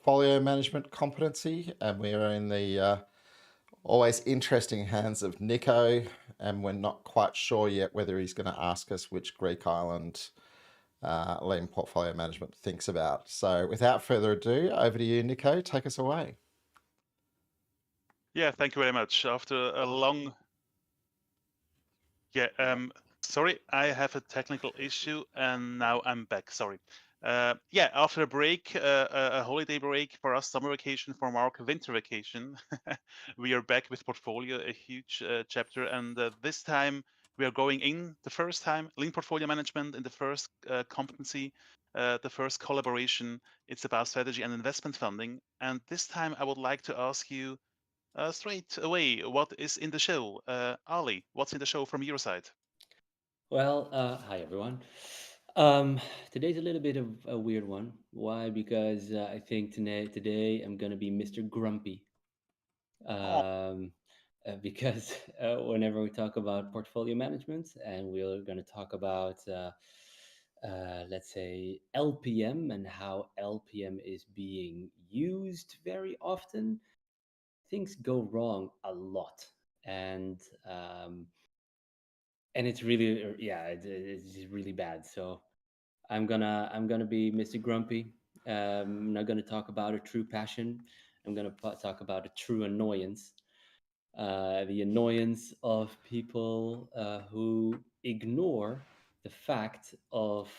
portfolio management competency, and we are in the always interesting hands of Niko, and we're not quite sure yet whether he's going to ask us which Greek island lean portfolio management thinks about. So without further ado, over to you, Niko. Take us away. Yeah, thank you very much. After a long, sorry, I have a technical issue and now I'm back. Sorry. After a break, a holiday break for us, summer vacation, for Mark, winter vacation, we are back with portfolio, a huge chapter, and this time we are going in the first time lean portfolio management in the first competency, the first collaboration. It's about strategy and investment funding, and this time I would like to ask you straight away, what is in the show? Ali, what's in the show from your side? Well, hi everyone. Today's a little bit of a weird one. Why? Because I think today I'm gonna be Mr. Grumpy. Oh, Because whenever we talk about portfolio management, and we're gonna talk about let's say LPM and how LPM is being used very often, things go wrong a lot, and um, and it's really it's really bad. So I'm gonna be Mr. Grumpy. I'm not gonna talk about a true passion. I'm gonna talk about a true annoyance. The annoyance of people who ignore the fact of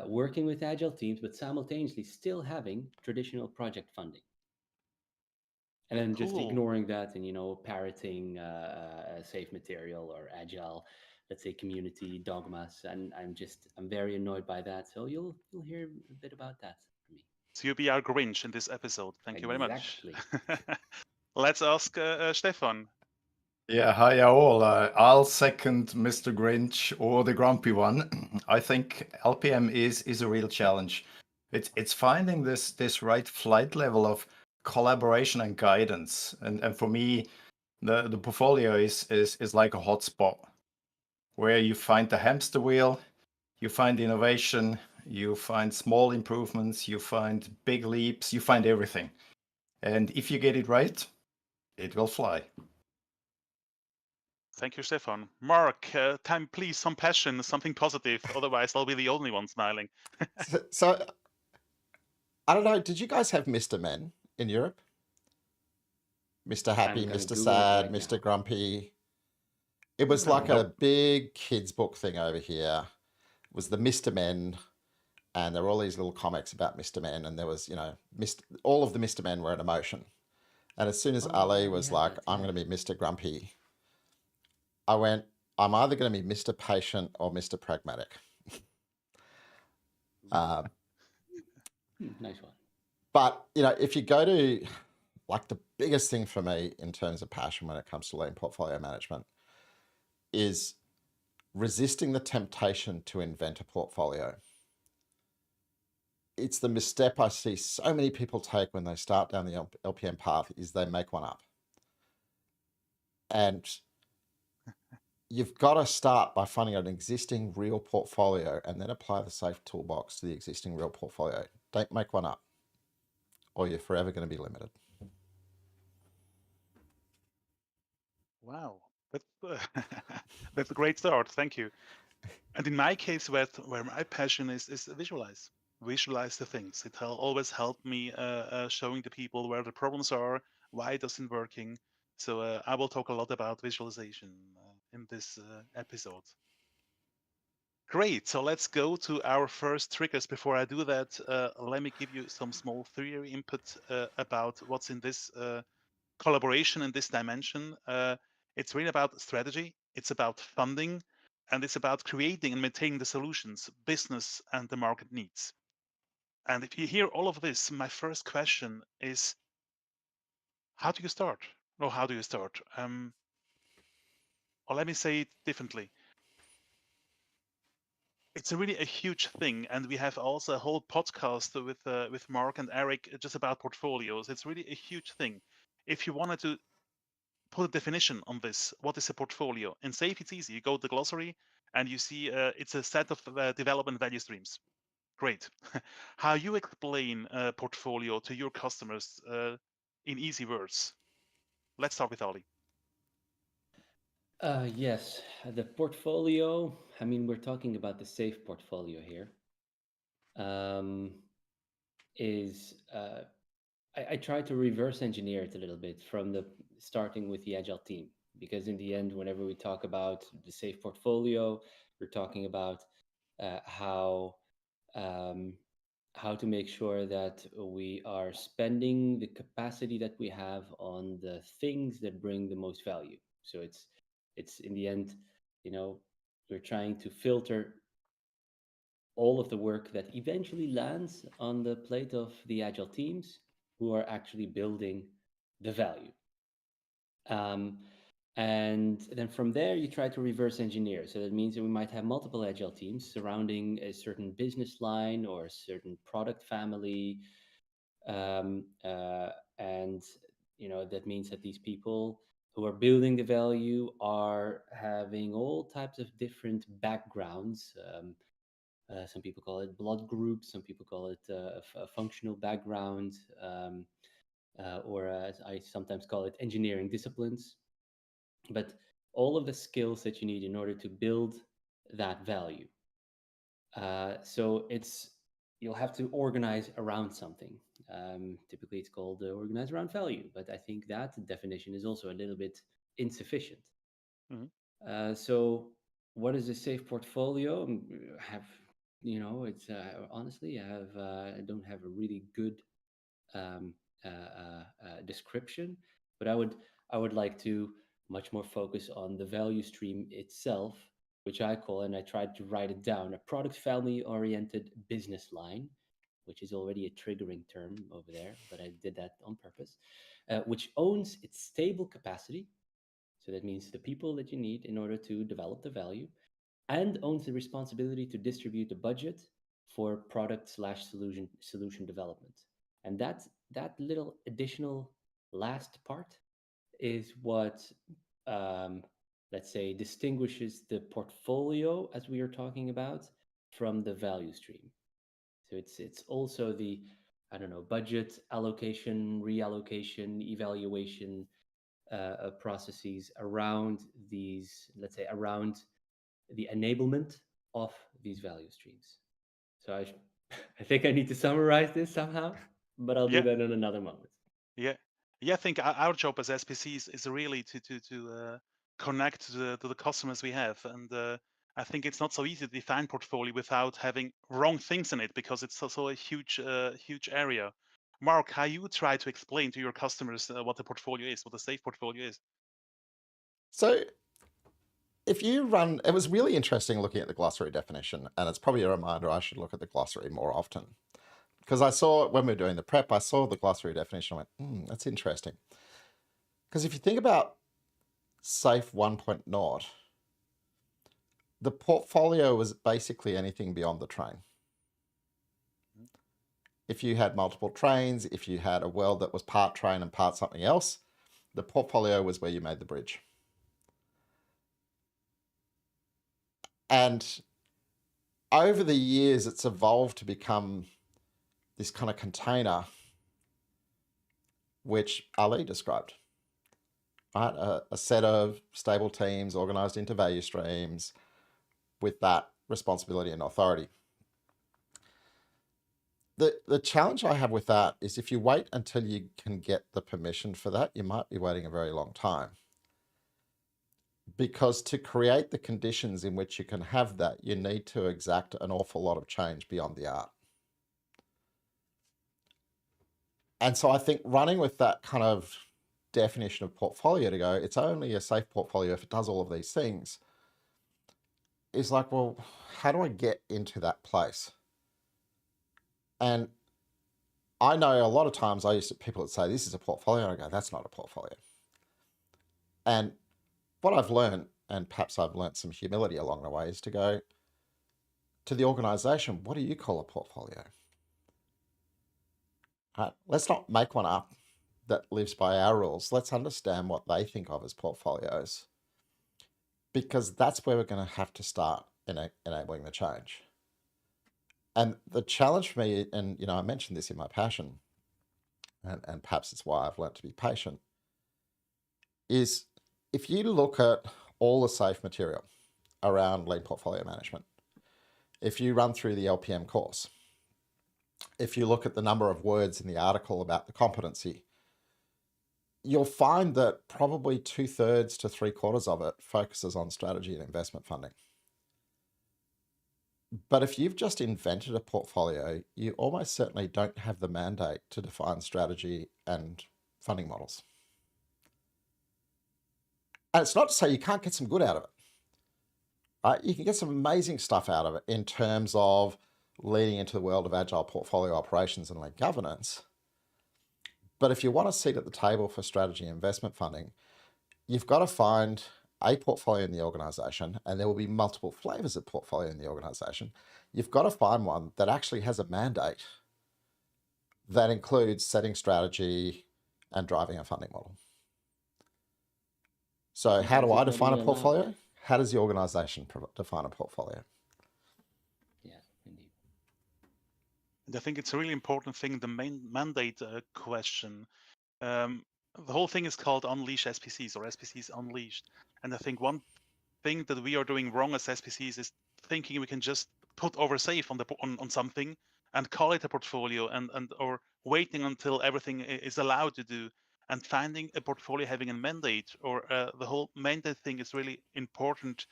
working with agile teams, but simultaneously still having traditional project funding, and then just cool. ignoring that and parroting safe material or agile, let's say, community dogmas. And I'm very annoyed by that, so you'll hear a bit about that from me. So you'll be our Grinch in this episode. Thank you very much. Exactly. Let's ask Stefan. Yeah, hi all. I'll second Mr. Grinch or the grumpy one. I think LPM is a real challenge. It's finding this right flight level of collaboration and guidance. And for me, the portfolio is like a hotspot where you find the hamster wheel, you find innovation, you find small improvements, you find big leaps, you find everything. And if you get it right, it will fly. Thank you, Stefan. Mark, time please, some passion, something positive. Otherwise, I'll be the only one smiling. So I don't know. Did you guys have Mr. Men in Europe? Mr. I'm Happy, gonna Mr. Google it Sad, right Mr. now. Grumpy. It was like No. a Nope. big kids' book thing over here. It was the Mr. Men, and there were all these little comics about Mr. Men, and there was, all of the Mr. Men were an emotion. And as soon as Oh Ali yeah, we was had like, that. I'm Yeah. going to be Mr. Grumpy, I went, I'm either going to be Mr. Patient or Mr. Pragmatic. Um, Nice one. but, if you go to like the biggest thing for me in terms of passion when it comes to lean portfolio management is resisting the temptation to invent a portfolio. It's the misstep I see so many people take when they start down the LPM path is they make one up. And you've got to start by finding an existing real portfolio and then apply the safe toolbox to the existing real portfolio. Don't make one up, or you're forever going to be limited. Wow, that, that's a great start. Thank you. And in my case, where my passion is visualize the things. Always helped me showing the people where the problems are, why it doesn't working. So I will talk a lot about visualization in this episode. Great. So let's go to our first triggers. Before I do that, let me give you some small theory input about what's in this collaboration in this dimension. It's really about strategy, it's about funding, and it's about creating and maintaining the solutions business and the market needs. And if you hear all of this, my first question is, how do you start? Or how do you start? Or let me say it differently. It's really a huge thing, and we have also a whole podcast with Mark and Eric just about portfolios. It's really a huge thing. If you wanted to put a definition on this. What is a portfolio? In SAFE, it's easy. You go to the glossary and you see it's a set of development value streams. Great. How you explain a portfolio to your customers in easy words? Let's start with Ali. Yes, the portfolio. I mean, we're talking about the safe portfolio here. Is I try to reverse engineer it a little bit from the starting with the agile team, because in the end, whenever we talk about the safe portfolio, we're talking about how to make sure that we are spending the capacity that we have on the things that bring the most value. So it's in the end, we're trying to filter all of the work that eventually lands on the plate of the agile teams who are actually building the value. And then from there, you try to reverse engineer. So that means that we might have multiple agile teams surrounding a certain business line or a certain product family. And that means that these people who are building the value are having all types of different backgrounds. Some people call it blood groups, some people call it a functional background, or as I sometimes call it, engineering disciplines. But all of the skills that you need in order to build that value. So you'll have to organize around something. Typically, it's called organize around value, but I think that definition is also a little bit insufficient. Mm-hmm. So, what is a safe portfolio? It's honestly, I don't have a really good description, but I would like to much more focus on the value stream itself, which I call, and I tried to write it down, a product family oriented business line, which is already a triggering term over there, but I did that on purpose, which owns its stable capacity. So that means the people that you need in order to develop the value, and owns the responsibility to distribute the budget for product/solution development. And that little additional last part is what, let's say, distinguishes the portfolio, as we are talking about, from the value stream. So it's also the, budget allocation, reallocation, evaluation processes around these, let's say, around the enablement of these value streams. So I think I need to summarize this somehow, but I'll do that in another moment. Yeah, I think our job as SPCs is really to connect to the customers we have, and I think it's not so easy to define portfolio without having wrong things in it, because it's also a huge area. Mark, how you try to explain to your customers what the portfolio is, what the safe portfolio is? So if you run, it was really interesting looking at the glossary definition, and it's probably a reminder I should look at the glossary more often. Because I saw, when we were doing the prep, I saw the glossary definition, I went, that's interesting. Because if you think about SAFe 1.0, the portfolio was basically anything beyond the train. If you had multiple trains, if you had a world that was part train and part something else, the portfolio was where you made the bridge. And over the years, it's evolved to become this kind of container, which Ali described, right? A set of stable teams organized into value streams with that responsibility and authority. The challenge I have with that is if you wait until you can get the permission for that, you might be waiting a very long time. Because to create the conditions in which you can have that, you need to exact an awful lot of change beyond the art. And so I think running with that kind of definition of portfolio to go, it's only a safe portfolio if it does all of these things, is like, well, how do I get into that place? And I know a lot of times people that say, this is a portfolio, and I go, that's not a portfolio. And what I've learned, and perhaps I've learned some humility along the way, is to go to the organization, what do you call a portfolio? Let's not make one up that lives by our rules. Let's understand what they think of as portfolios, because that's where we're going to have to start enabling the change. And the challenge for me, and I mentioned this in my passion, and perhaps it's why I've learned to be patient, is if you look at all the safe material around lean portfolio management, if you run through the LPM course, if you look at the number of words in the article about the competency, you'll find that probably 2/3 to 3/4 of it focuses on strategy and investment funding. But if you've just invented a portfolio, you almost certainly don't have the mandate to define strategy and funding models. And it's not to say you can't get some good out of it. Right? You can get some amazing stuff out of it in terms of leading into the world of agile portfolio operations and lean governance. But if you want a seat at the table for strategy and investment funding, you've got to find a portfolio in the organization, and there will be multiple flavors of portfolio in the organization. You've got to find one that actually has a mandate that includes setting strategy and driving a funding model. So how do I define a portfolio? How does the organization define a portfolio? Yeah, indeed. And I think it's a really important thing, the main mandate question. The whole thing is called Unleash SPCs, or SPCs Unleashed. And I think one thing that we are doing wrong as SPCs is thinking we can just put over safe on something and call it a portfolio, and or waiting until everything is allowed to do. And finding a portfolio having a mandate, or the whole mandate thing is really important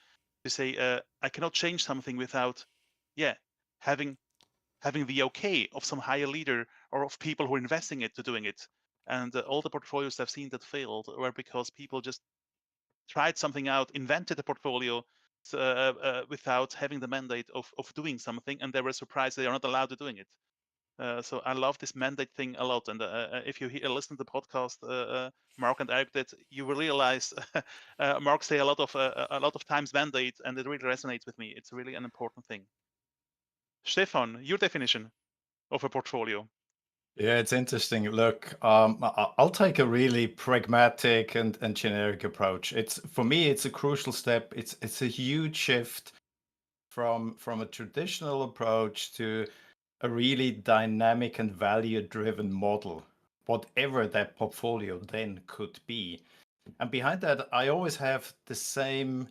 to say, I cannot change something without, having the okay of some higher leader or of people who are investing it to doing it. And all the portfolios I've seen that failed were because people just tried something out, invented a portfolio without having the mandate of doing something, and they were surprised they are not allowed to doing it. So I love this mandate thing a lot. And if you listen to the podcast, Mark and Eric, that you will realize Mark say a lot of times mandate, and it really resonates with me. It's really an important thing. Stefan, your definition of a portfolio. Yeah, it's interesting. Look, I'll take a really pragmatic and generic approach. For me, it's a crucial step. It's a huge shift from a traditional approach to a really dynamic and value-driven model, whatever that portfolio then could be. And behind that, I always have the same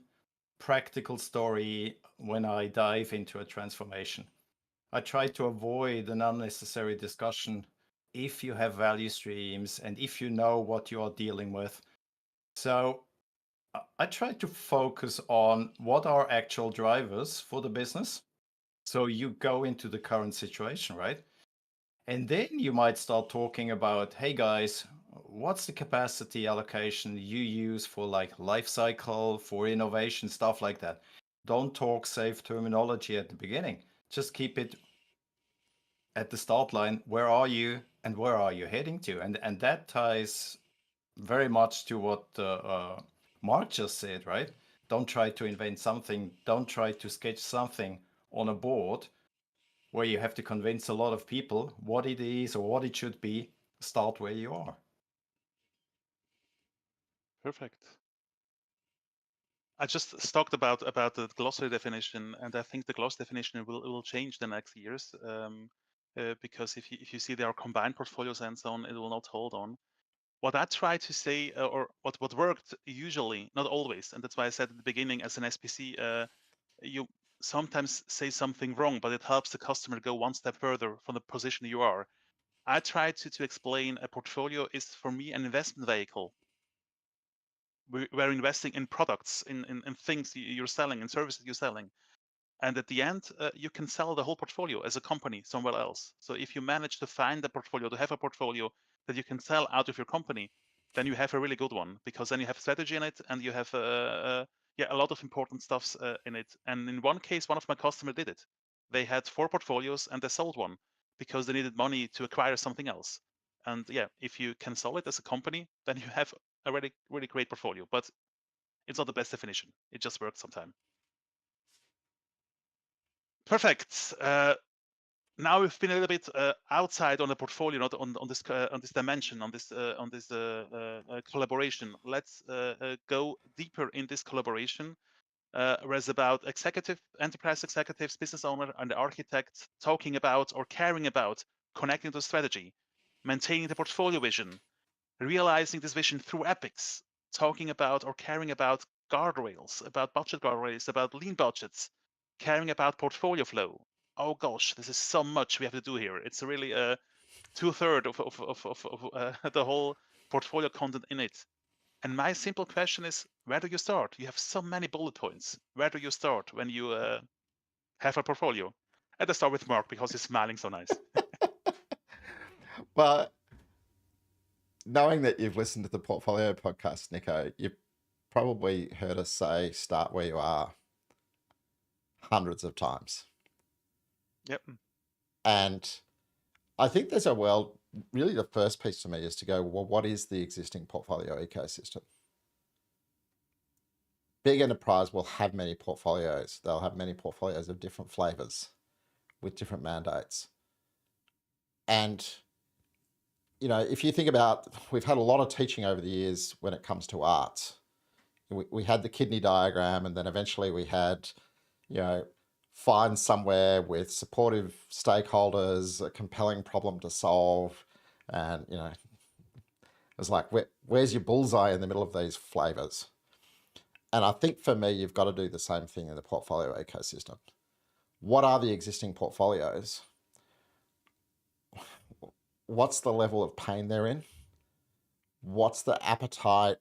practical story when I dive into a transformation. I try to avoid an unnecessary discussion if you have value streams and if you know what you are dealing with. So I try to focus on what are actual drivers for the business. So you go into the current situation, right? And then you might start talking about, hey guys, what's the capacity allocation you use for like life cycle, for innovation, stuff like that. Don't talk safe terminology at the beginning. Just keep it at the start line. Where are you and where are you heading to? And that ties very much to what Mark just said, right? Don't try to invent something. Don't try to sketch something on a board where you have to convince a lot of people what it is or what it should be. Start where you are. Perfect. I just talked about the glossary definition, and I think the glossary definition will change the next years, because if you see there are combined portfolios and so on, it will not hold on. What I try to say, or what worked usually, not always, and that's why I said at the beginning, as an SPC, you sometimes say something wrong, but it helps the customer go one step further from the position you are. I try to explain a portfolio is for me an investment vehicle. We're investing in products, in things you're selling, in services you're selling. And at the end, you can sell the whole portfolio as a company somewhere else. So if you manage to find a portfolio, to have a portfolio that you can sell out of your company, then you have a really good one, because then you have strategy in it, and you have a lot of important stuffs in it. And in one case, one of my customers did it. They had 4 portfolios and they sold one because they needed money to acquire something else. And if you can sell it as a company, then you have a really, really great portfolio. But it's not the best definition. It just works sometimes. Perfect. Now we've been a little bit outside on the portfolio, not on this dimension, on this collaboration. Let's go deeper in this collaboration. whereas about enterprise executives, business owner, and the architect talking about or caring about connecting to strategy, maintaining the portfolio vision, realizing this vision through epics, talking about or caring about guardrails, about budget guardrails, about lean budgets, caring about portfolio flow. Oh gosh, this is so much we have to do here. It's really 2/3 of the whole portfolio content in it. And my simple question is, where do you start? You have so many bullet points. Where do you start when you have a portfolio? Let's start with Mark because he's smiling so nice. Well, knowing that you've listened to the Portfolio podcast, Niko, you've probably heard us say start where you are hundreds of times. Yep. And I think there's really the first piece for me is to go, well, what is the existing portfolio ecosystem? Big enterprise will have many portfolios. They'll have many portfolios of different flavors with different mandates. And, if you think about, we've had a lot of teaching over the years when it comes to arts. We had the kidney diagram, and then eventually we had, find somewhere with supportive stakeholders, a compelling problem to solve. And, it was like, where's your bullseye in the middle of these flavors? And I think for me, you've got to do the same thing in the portfolio ecosystem. What are the existing portfolios? What's the level of pain they're in? What's the appetite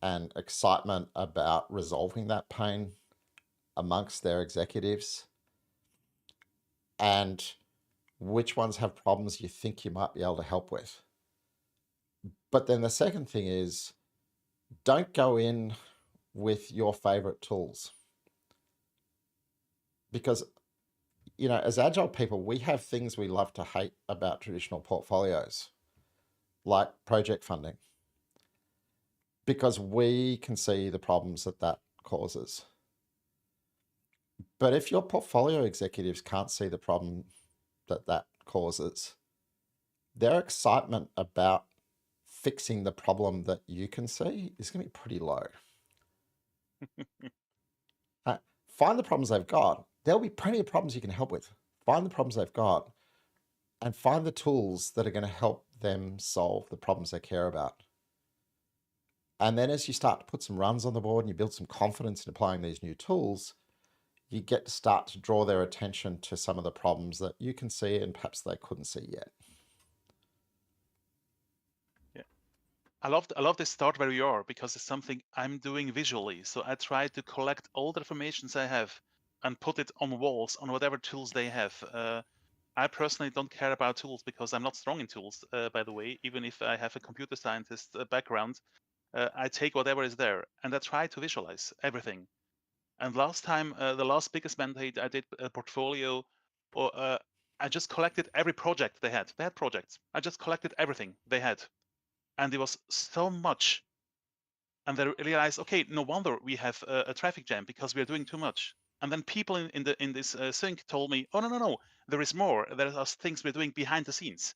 and excitement about resolving that pain amongst their executives? And which ones have problems you think you might be able to help with? But then the second thing is, don't go in with your favorite tools. Because, as agile people, we have things we love to hate about traditional portfolios, like project funding, because we can see the problems that causes. But if your portfolio executives can't see the problem that causes, their excitement about fixing the problem that you can see is going to be pretty low. Find the problems they've got. There'll be plenty of problems you can help with. Find the problems they've got and find the tools that are going to help them solve the problems they care about. And then as you start to put some runs on the board and you build some confidence in applying these new tools, you get to start to draw their attention to some of the problems that you can see and perhaps they couldn't see yet. Yeah. I love this start where you are because it's something I'm doing visually. So I try to collect all the informations I have and put it on walls on whatever tools they have. I personally don't care about tools because I'm not strong in tools, by the way, even if I have a computer scientist background. I take whatever is there and I try to visualize everything. And last time, the last biggest mandate I did a portfolio, or I just collected every project they had. They had projects. I just collected everything they had. And it was so much. And they realized, okay, no wonder we have a traffic jam because we are doing too much. And then people in this sync told me, oh no, there is more. There are things we're doing behind the scenes.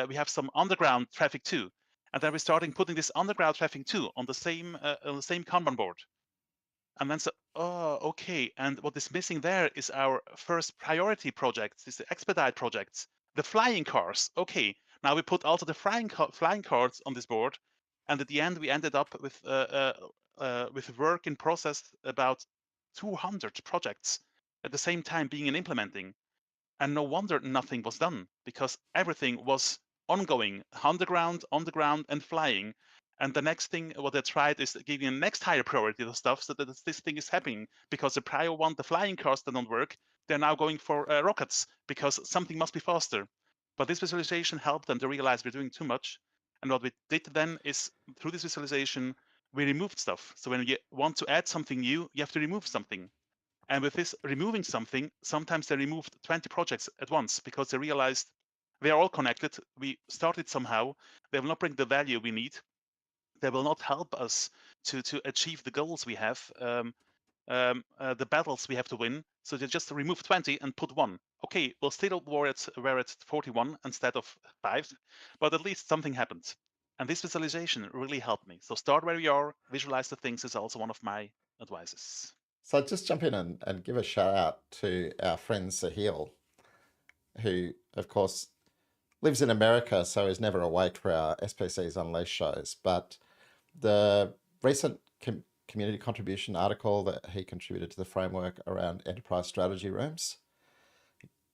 We have some underground traffic too. And then we're starting putting this underground traffic too on the same Kanban board. And then so, oh, okay. And what is missing there is our first priority projects, this expedite projects, the flying cars. Okay, now we put also the flying cars on this board, and at the end we ended up with work in process about 200 projects at the same time being in implementing, and no wonder nothing was done because everything was ongoing, underground, on the ground, and flying. And the next thing what they tried is giving a next higher priority to stuff so that this thing is happening because the prior one, the flying cars that don't work, they're now going for rockets because something must be faster. But this visualization helped them to realize we're doing too much. And what we did then is through this visualization, we removed stuff. So when you want to add something new, you have to remove something. And with this removing something, sometimes they removed 20 projects at once because they realized they are all connected. We started somehow. They will not bring the value we need. They will not help us to achieve the goals we have, the battles we have to win. So they just remove 20 and put one. Okay, we'll still we're at 41 instead of 5, but at least something happened. And this visualization really helped me. So start where you are, visualize the things is also one of my advices. So I'd just jump in and give a shout out to our friend Sahil, who, of course, lives in America, so is never awake for our SPCs Unleashed shows. But the recent community contribution article that he contributed to the framework around enterprise strategy rooms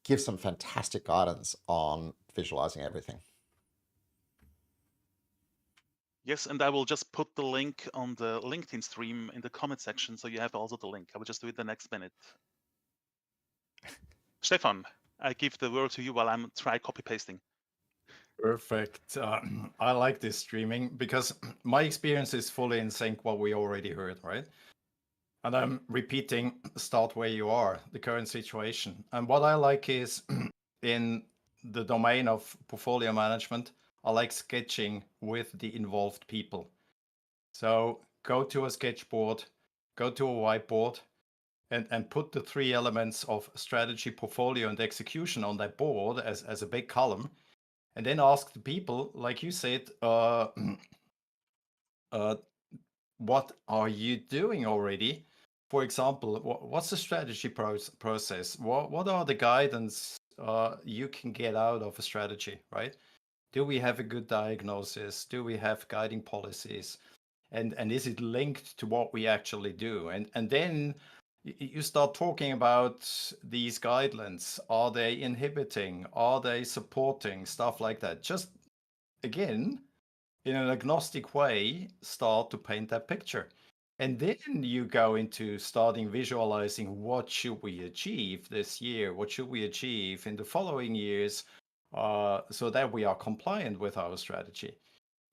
gives some fantastic guidance on visualizing everything. Yes, and I will just put the link on the LinkedIn stream in the comment section, so you have also the link. I will just do it the next minute. Stefan, I give the word to you while I'm try copy pasting. Perfect. I like this streaming because my experience is fully in sync what we already heard, right? And I'm repeating, start where you are, the current situation. And what I like is in the domain of portfolio management, I like sketching with the involved people. So go to a sketchboard, go to a whiteboard, and put the three elements of strategy, portfolio, and execution on that board as a big column. And then ask the people, like you said, what are you doing already? For example, what's the strategy process? What are the guidance you can get out of a strategy, right? Do we have a good diagnosis? Do we have guiding policies? And is it linked to what we actually do? And then you start talking about these guidelines. Are they inhibiting? Are they supporting? Stuff like that. Just again, in an agnostic way, start to paint that picture. And then you go into starting visualizing what should we achieve this year? What should we achieve in the following years so that we are compliant with our strategy?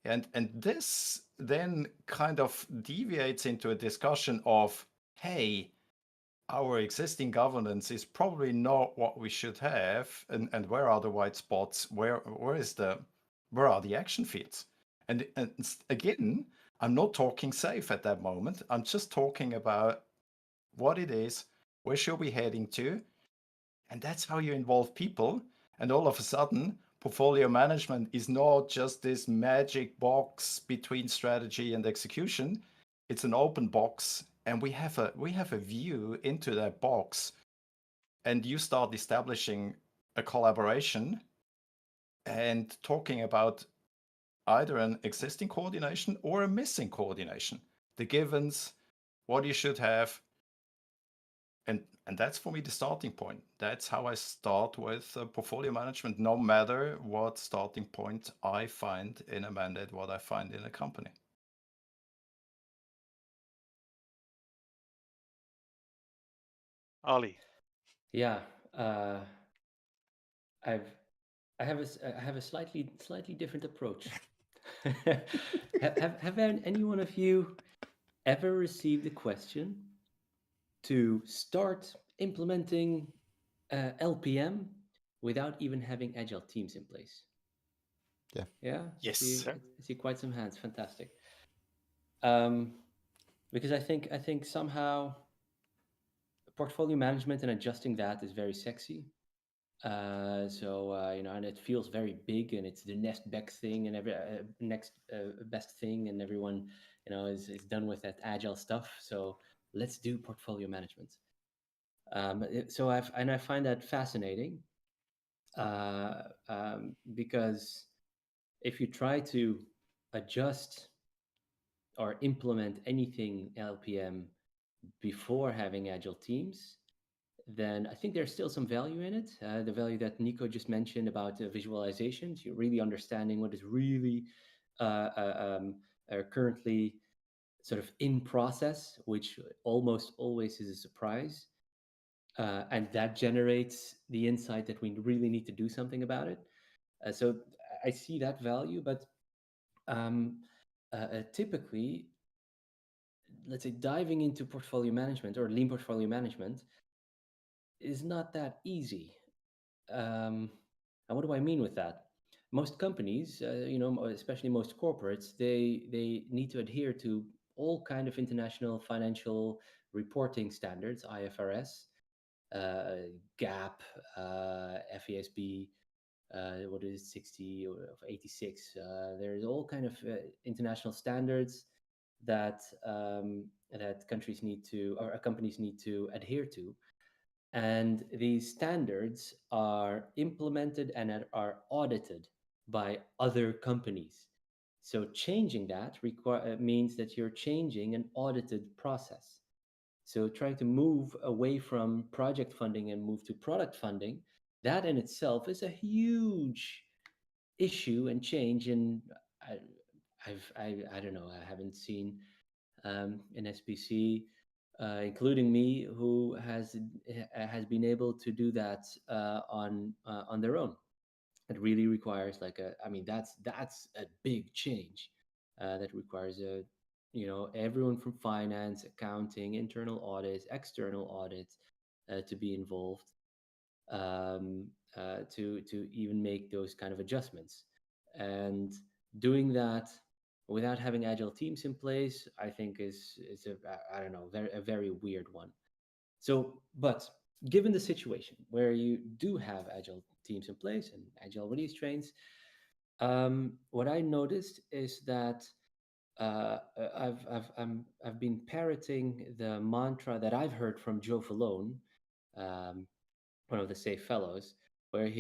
And this then kind of deviates into a discussion of, hey, our existing governance is probably not what we should have, and where are the white spots? Where are the action fields? And again, I'm not talking safe at that moment. I'm just talking about what it is, where should we heading to, and that's how you involve people. And all of a sudden, portfolio management is not just this magic box between strategy and execution. It's an open box, and we have a view into that box. And you start establishing a collaboration and talking about either an existing coordination or a missing coordination. The givens, what you should have, and that's for me the starting point. That's how I start with portfolio management, no matter what starting point I find in a mandate, what I find in a company. Ali. Yeah, I have a slightly different approach. Have any one of you ever received a question to start implementing LPM without even having agile teams in place? Yeah. Yeah. Yes. I see quite some hands. Fantastic. Because I think somehow portfolio management and adjusting that is very sexy. And it feels very big, and it's the next best thing, and every next best thing, and everyone is done with that agile stuff. So let's do portfolio management. I find that fascinating because if you try to adjust or implement anything LPM before having agile teams, then I think there's still some value in it. The value that Niko just mentioned about visualizations, you're really understanding what is really currently sort of in process, which almost always is a surprise. And that generates the insight that we really need to do something about it. So I see that value, but typically, let's say diving into portfolio management or lean portfolio management is not that easy. And what do I mean with that? Most companies, especially most corporates, they need to adhere to all kind of international financial reporting standards, IFRS, GAAP, FASB, what is it, 60 or 86. There's all kind of international standards that that countries need to, or companies need to adhere to. And these standards are implemented and are audited by other companies. So changing that means that you're changing an audited process. So trying to move away from project funding and move to product funding, that in itself is a huge issue and change. And I, I don't know, I haven't seen an SPC, including me, who has been able to do that on their own. It really requires like a, I mean, that's a big change that requires a, everyone from finance, accounting, internal audits, external audits to be involved, to even make those kind of adjustments. And doing that without having agile teams in place, I think is a, I don't know, a very weird one. So, but given the situation where you do have agile teams in place and agile release trains, what I noticed is that I've been parroting the mantra that I've heard from Joe Falone, um, one of the Safe Fellows, where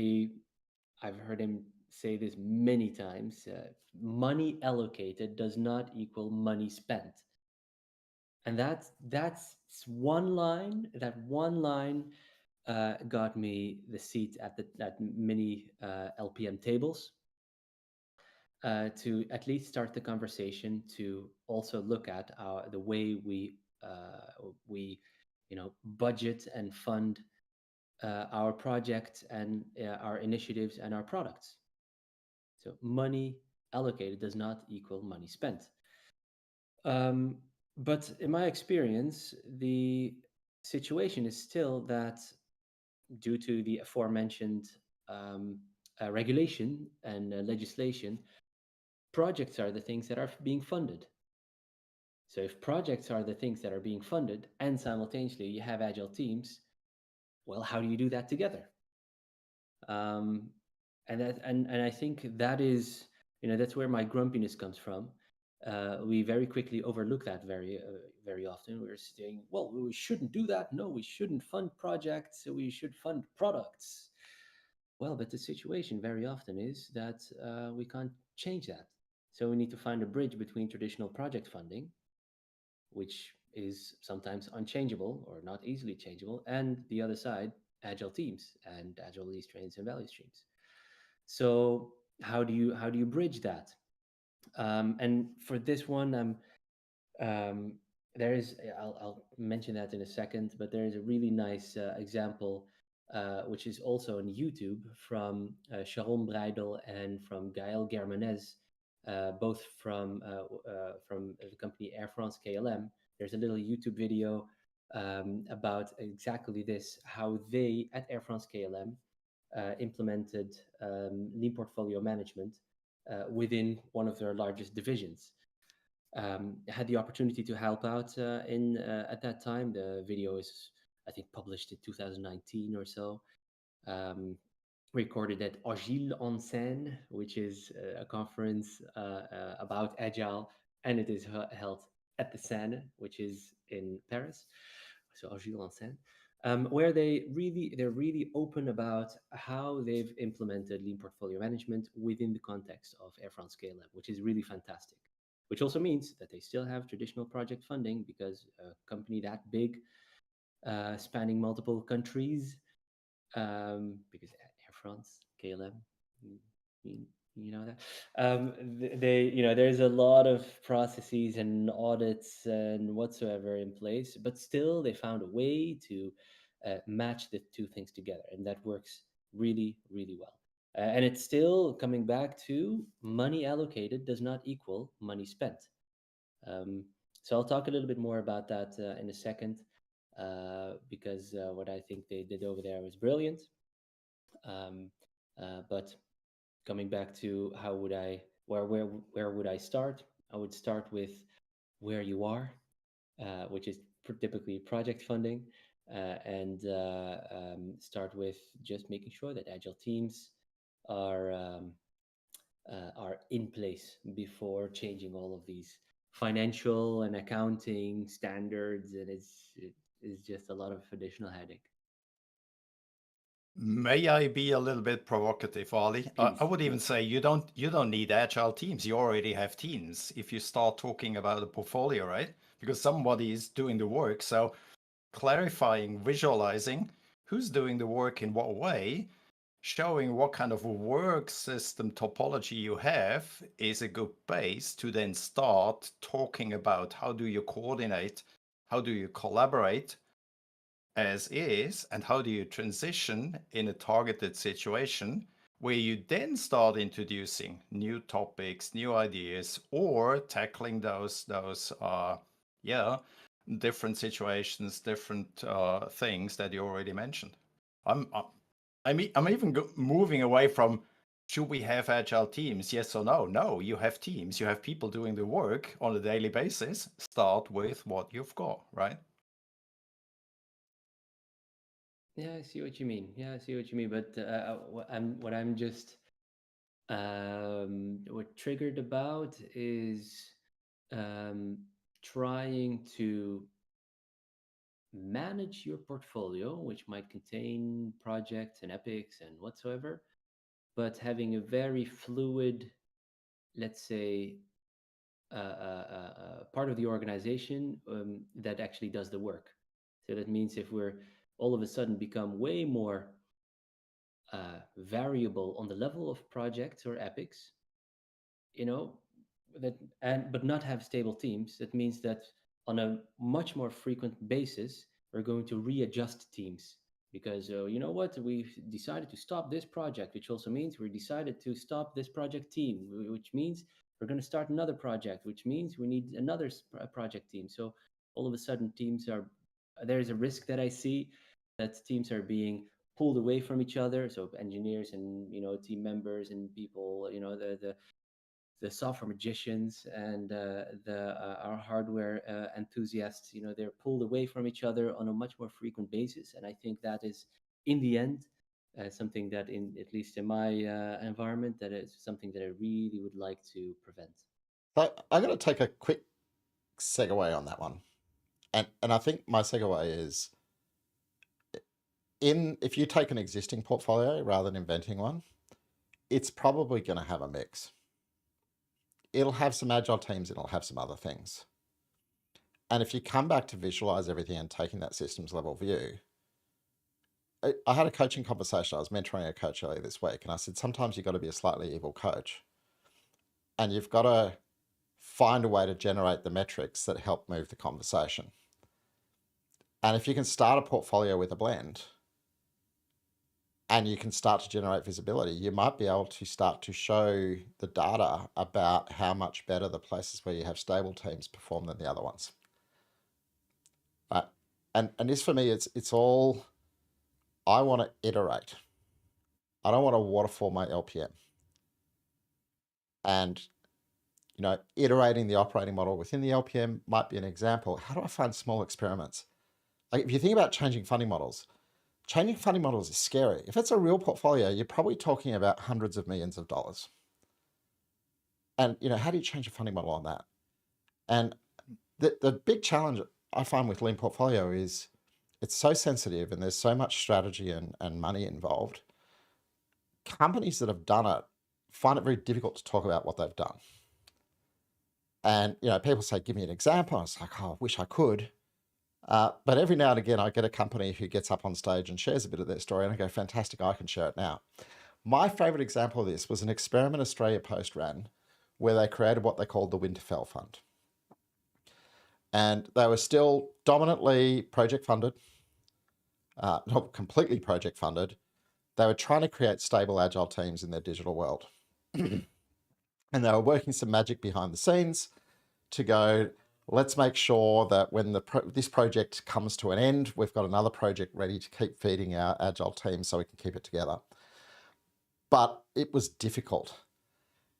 I've heard him say this many times: money allocated does not equal money spent. And that's one line. That one line got me the seat at the at many LPM tables, to at least start the conversation, to also look at the way we budget and fund our projects and our initiatives and our products. So money allocated does not equal money spent. Um, but in my experience, the situation is still that, due to the aforementioned um, regulation and legislation, projects are the things that are being funded. So if projects are the things that are being funded and simultaneously you have agile teams, well, how do you do that together? Um, and I think that is, that's where my grumpiness comes from. We very quickly overlook that very often. We're saying, well, we shouldn't do that. No, we shouldn't fund projects. We should fund products. Well, but the situation very often is that we can't change that. So we need to find a bridge between traditional project funding, which is sometimes unchangeable or not easily changeable, and the other side, agile teams and agile release trains and value streams. So how do you bridge that? And for this one, um, there is, I'll mention that in a second, but there is a really nice example, which is also on YouTube, from Sharon Breidel and from Gaël Germanez, both from the company Air France KLM. There's a little YouTube video about exactly this, how they at Air France KLM implemented lean portfolio management within one of their largest divisions. Had the opportunity to help out in at that time. The video is, I think, published in 2019 or so. Recorded at Agile en Seine, which is a conference about agile, and it is held at the Seine, which is in Paris. So Agile en Seine. Where they're really open about how they've implemented lean portfolio management within the context of Air France KLM, which is really fantastic. Which also means that they still have traditional project funding, because a company that big, spanning multiple countries, because Air France KLM, you, you know that, they, there's a lot of processes and audits and whatsoever in place, but still they found a way to match the two things together, and that works really, really well. And it's still coming back to money allocated does not equal money spent. So I'll talk a little bit more about that in a second, because what I think they did over there was brilliant. But coming back to how would I, where would I start? I would start with where you are, which is typically project funding, and start with just making sure that agile teams are in place before changing all of these financial and accounting standards, and it's just a lot of additional headache. May I be a little bit provocative, Ali? I would even say you don't need agile teams. You already have teams if you start talking about a portfolio, right? Because somebody is doing the work. So clarifying, visualizing who's doing the work in what way, showing what kind of a work system topology you have is a good base to then start talking about how do you coordinate, how do you collaborate as is, and how do you transition in a targeted situation where you then start introducing new topics, new ideas, or tackling those different situations, different things that you already mentioned. I'm even moving away from should we have agile teams? Yes or no? No, you have teams. You have people doing the work on a daily basis. Start with what you've got, right? Yeah, I see what you mean. Yeah, I see what you mean. But what I'm just what triggered about is trying to manage your portfolio, which might contain projects and epics and whatsoever, but having a very fluid, let's say, part of the organization that actually does the work. So that means if we're all of a sudden become way more variable on the level of projects or epics, you know, but not have stable teams, that means that on a much more frequent basis we're going to readjust teams because you know what, we've decided to stop this project, which also means we decided to stop this project team, which means we're going to start another project, which means we need another project team. So all of a sudden there's a risk that I see that teams are being pulled away from each other. So engineers and team members and people, the software magicians and our hardware enthusiasts, they're pulled away from each other on a much more frequent basis. And I think that is, in the end, something that, at least in my environment, that is something that I really would like to prevent. So I'm going to take a quick segue on that one. And I think my segue is, if you take an existing portfolio rather than inventing one, it's probably going to have a mix. It'll have some agile teams, it'll have some other things. And if you come back to visualize everything and taking that systems level view, I had a coaching conversation. I was mentoring a coach earlier this week, and I said, sometimes you've got to be a slightly evil coach. And you've got to find a way to generate the metrics that help move the conversation. And if you can start a portfolio with a blend, and you can start to generate visibility, you might be able to start to show the data about how much better the places where you have stable teams perform than the other ones. And this for me, it's all, I want to iterate. I don't want to waterfall my LPM. And iterating the operating model within the LPM might be an example. How do I find small experiments? Like if you think about changing funding models is scary. If it's a real portfolio, you're probably talking about hundreds of millions of dollars. And how do you change a funding model on that? And the big challenge I find with lean portfolio is it's so sensitive and there's so much strategy and money involved. Companies that have done it find it very difficult to talk about what they've done. And people say, give me an example. I was like, oh, I wish I could. But every now and again, I get a company who gets up on stage and shares a bit of their story, and I go, fantastic, I can share it now. My favorite example of this was an experiment Australia Post ran where they created what they called the Winterfell Fund. And they were still dominantly project funded, not completely project funded. They were trying to create stable, agile teams in their digital world. And they were working some magic behind the scenes to go, let's make sure that when this project comes to an end, we've got another project ready to keep feeding our agile team so we can keep it together. But it was difficult.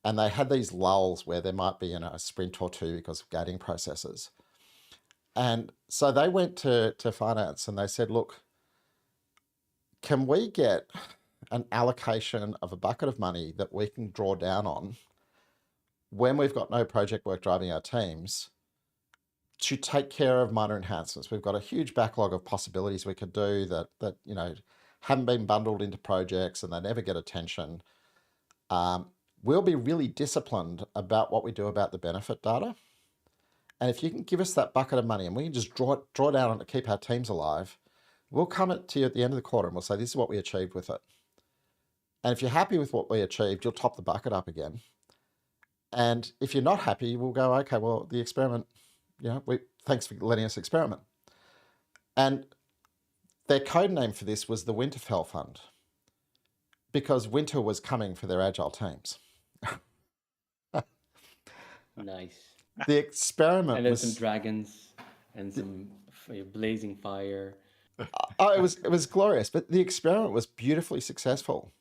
And they had these lulls where there might be a sprint or two because of gating processes. And so they went to finance and they said, look, can we get an allocation of a bucket of money that we can draw down on when we've got no project work driving our teams, to take care of minor enhancements. We've got a huge backlog of possibilities we could do that you know haven't been bundled into projects and they never get attention. We'll be really disciplined about what we do about the benefit data. And if you can give us that bucket of money and we can just draw down on it to keep our teams alive, we'll come to you at the end of the quarter and we'll say, this is what we achieved with it. And if you're happy with what we achieved, you'll top the bucket up again. And if you're not happy, we'll go, okay, well, the experiment, thanks for letting us experiment. And their code name for this was the Winterfell Fund, because winter was coming for their agile teams. Nice. The experiment And then was some dragons and some blazing fire. Oh, it was glorious, but the experiment was beautifully successful.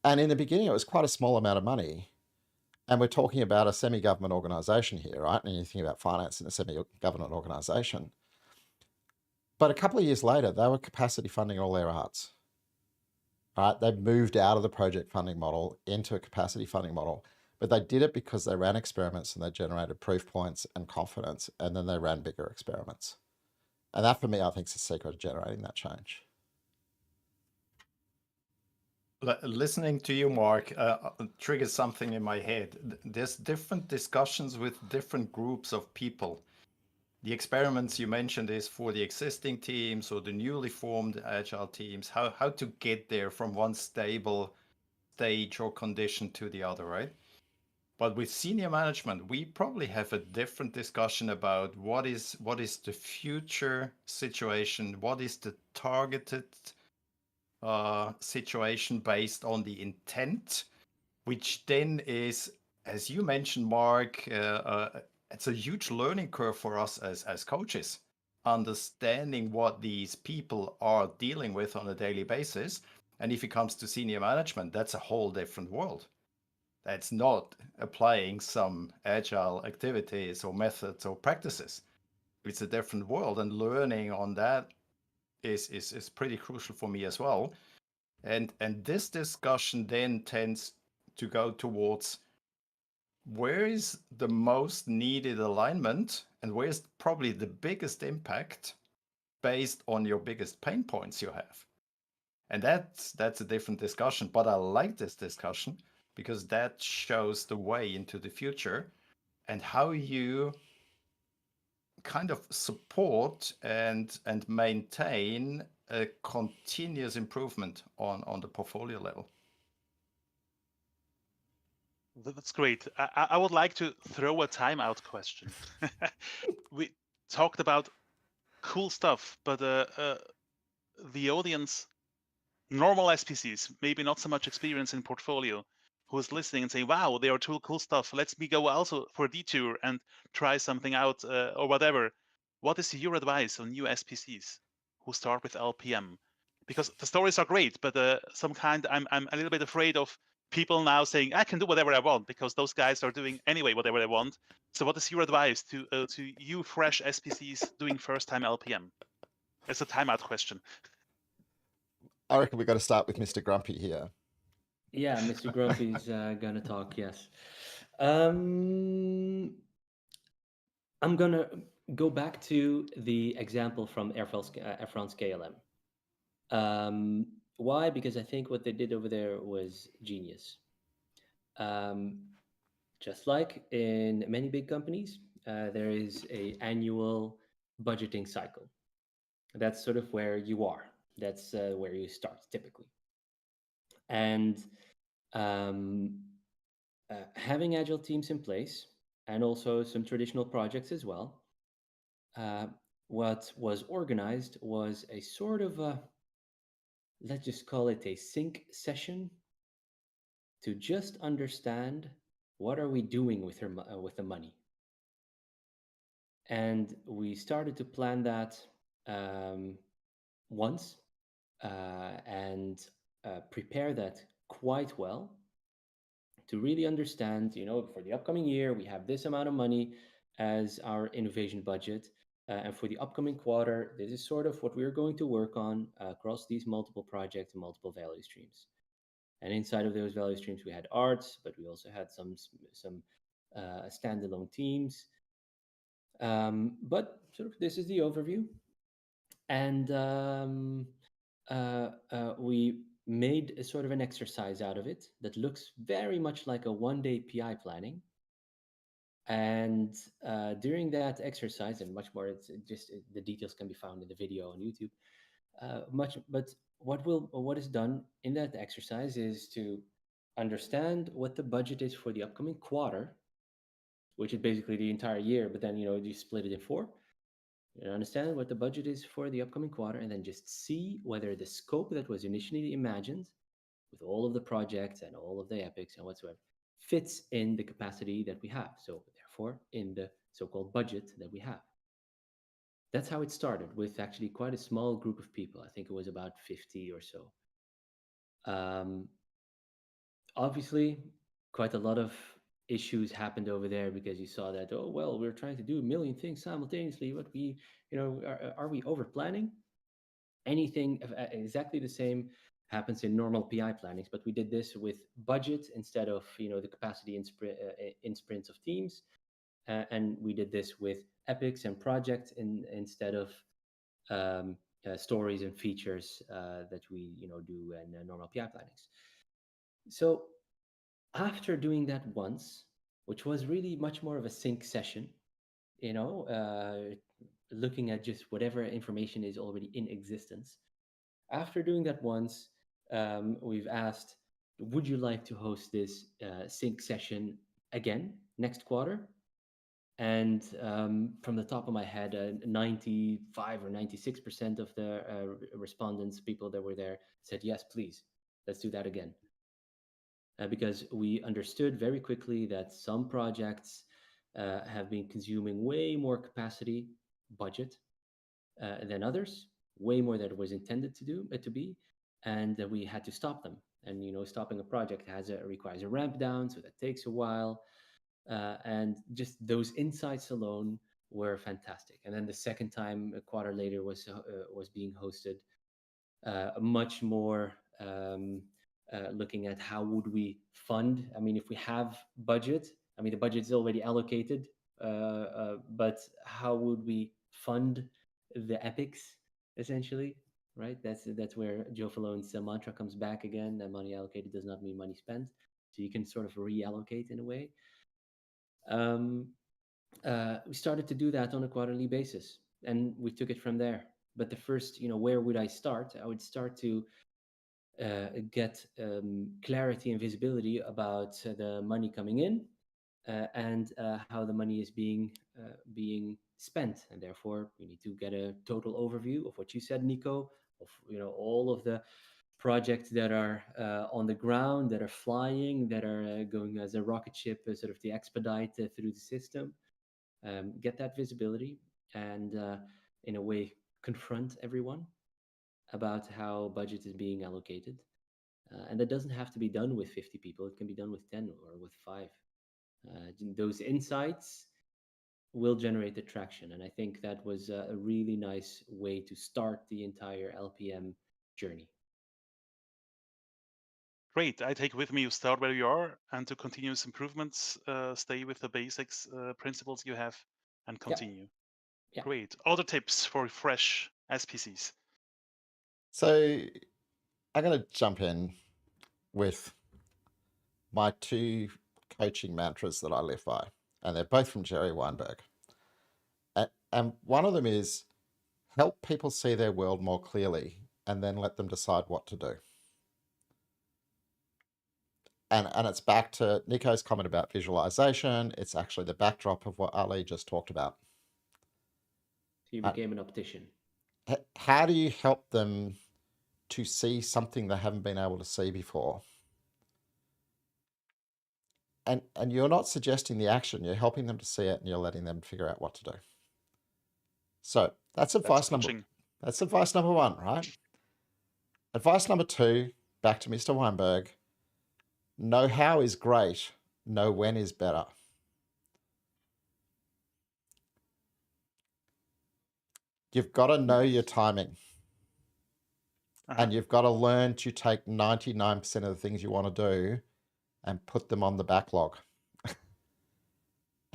And in the beginning, it was quite a small amount of money. And we're talking about a semi-government organization here, right? And you think about finance in a semi-government organization. But a couple of years later, they were capacity funding all their arts. Right? They moved out of the project funding model into a capacity funding model. But they did it because they ran experiments and they generated proof points and confidence, and then they ran bigger experiments. And that, for me, I think is the secret of generating that change. Listening to you, Mark, triggers something in my head. There's different discussions with different groups of people. The experiments you mentioned is for the existing teams or the newly formed agile teams, how to get there from one stable stage or condition to the other, right? But with senior management, we probably have a different discussion about what is the future situation, what is the targeted situation based on the intent, which then is, as you mentioned, Mark, it's a huge learning curve for us as coaches, understanding what these people are dealing with on a daily basis. And if it comes to senior management, that's a whole different world. That's not applying some agile activities or methods or practices. It's a different world, and learning on that is pretty crucial for me as well. And this discussion then tends to go towards where is the most needed alignment and where's probably the biggest impact based on your biggest pain points you have. And that's a different discussion, but I like this discussion because that shows the way into the future and how you kind of support and maintain a continuous improvement on the portfolio level. That's great. I would like to throw a timeout question. We talked about cool stuff, but the audience, normal SPCs, maybe not so much experience in portfolio, who is listening and saying, wow, they are too cool stuff. Let me go also for a detour and try something out or whatever. What is your advice on new SPCs who start with LPM? Because the stories are great, but I'm a little bit afraid of people now saying, I can do whatever I want because those guys are doing anyway whatever they want. So what is your advice to you fresh SPCs doing first time LPM? It's a timeout question. I reckon we've got to start with Mr. Grumpy here. Yeah, Mr. Grumpy's gonna talk, yes. I'm gonna go back to the example from Air France KLM. Why? Because I think what they did over there was genius. Just like in many big companies, there is an annual budgeting cycle. That's sort of where you are. That's where you start typically. And having agile teams in place and also some traditional projects as well, what was organized was a sort of a, let's just call it a sync session to just understand what are we doing with the money. And we started to plan that once and prepare that quite well to really understand, for the upcoming year, we have this amount of money as our innovation budget. And for the upcoming quarter, this is sort of what we're going to work on across these multiple projects and multiple value streams. And inside of those value streams, we had arts, but we also had some standalone teams. But sort of this is the overview. And we made a sort of an exercise out of it that looks very much like a one-day PI planning. And during that exercise, and much more, the details can be found in the video on YouTube. But what is done in that exercise is to understand what the budget is for the upcoming quarter, which is basically the entire year. But then you split it in 4. You understand what the budget is for the upcoming quarter, and then just see whether the scope that was initially imagined, with all of the projects and all of the epics and whatsoever, fits in the capacity that we have. So therefore, in the so-called budget that we have. That's how it started, with actually quite a small group of people. I think it was about 50 or so. Obviously, quite a lot of issues happened over there, because you saw that, oh, well, we're trying to do a million things simultaneously, but are we over planning? Anything exactly the same happens in normal PI plannings, but we did this with budget instead of the capacity in sprints of teams, and we did this with epics and projects instead of stories and features that we do in normal PI plannings. So after doing that once, which was really much more of a sync session, looking at just whatever information is already in existence. After doing that once, we've asked, would you like to host this sync session again next quarter? And from the top of my head, 95 or 96% of the respondents, people that were there, said, yes, please, let's do that again. Because we understood very quickly that some projects have been consuming way more capacity budget than others, way more than it was intended to be, and we had to stop them. And stopping a project requires a ramp down, so that takes a while. And just those insights alone were fantastic. And then the second time, a quarter later, was being hosted, much more looking at how would we fund. I mean, if we have budget, the budget is already allocated, but how would we fund the epics, essentially, right? That's where Joe Falone's mantra comes back again. That money allocated does not mean money spent. So you can sort of reallocate in a way. We started to do that on a quarterly basis, and we took it from there. But the first, where would I start? I would start to get clarity and visibility about the money coming in and how the money is being spent, and therefore we need to get a total overview of what you said, Niko, of all of the projects that are on the ground, that are flying, that are going as a rocket ship, sort of the expedite through the system. Get that visibility, and in a way confront everyone about how budget is being allocated. And that doesn't have to be done with 50 people. It can be done with 10 or with 5. Those insights will generate attraction. And I think that was a really nice way to start the entire LPM journey. Great. I take with me, you start where you are, and to continuous improvements, stay with the basics, principles you have, and continue. Yeah. Great. Other tips for fresh SPCs? So I'm going to jump in with my 2 coaching mantras that I live by, and they're both from Jerry Weinberg. And one of them is help people see their world more clearly and then let them decide what to do. And it's back to Niko's comment about visualization. It's actually the backdrop of what Ali just talked about. He became an optician. How do you help them to see something they haven't been able to see before? And you're not suggesting the action, you're helping them to see it, and you're letting them figure out what to do. So that's advice number 1, right? Advice number 2, back to Mr. Weinberg. Know how is great, know when is better. You've got to know your timing. And you've got to learn to take 99% of the things you want to do and put them on the backlog.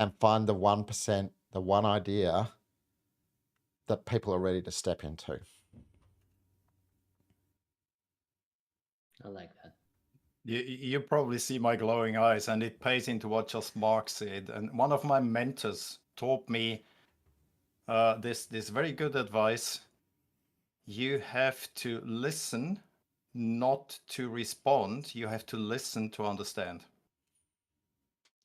and find the 1%, the one idea that people are ready to step into. I like that. You probably see my glowing eyes, and it pays into what just Mark said. And one of my mentors taught me this very good advice. You have to listen, not to respond. You have to listen to understand.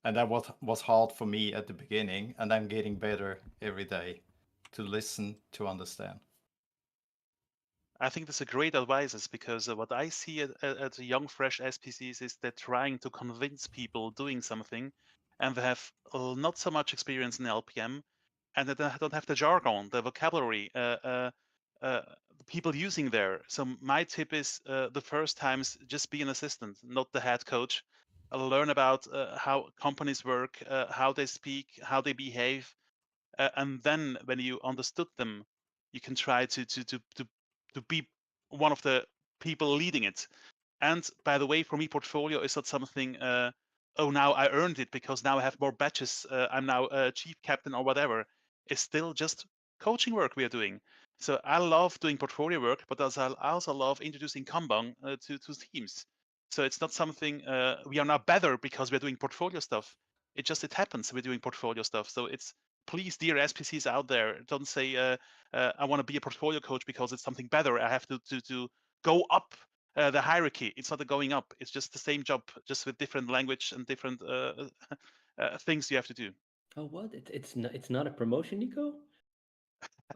And that was hard for me at the beginning, and I'm getting better every day to listen to understand. I think that's a great advice, because what I see at the young, fresh SPCs is they're trying to convince people doing something, and they have not so much experience in LPM, and they don't have the jargon, the vocabulary, the people using there. So my tip is the first times, just be an assistant, not the head coach. Learn about how companies work, how they speak, how they behave, and then when you understood them, you can try to be one of the people leading it. And by the way, for me, portfolio is not something. Oh, now I earned it because now I have more badges. I'm now a chief captain or whatever. It's still just coaching work we are doing. So I love doing portfolio work, but I also love introducing Kanban to teams. So it's not something we are now better because we're doing portfolio stuff. It happens we're doing portfolio stuff. So it's, please, dear SPCs out there, don't say I want to be a portfolio coach because it's something better. I have to go up the hierarchy. It's not a going up. It's just the same job, just with different language and different things you have to do. Oh, what? It's not a promotion, Niko?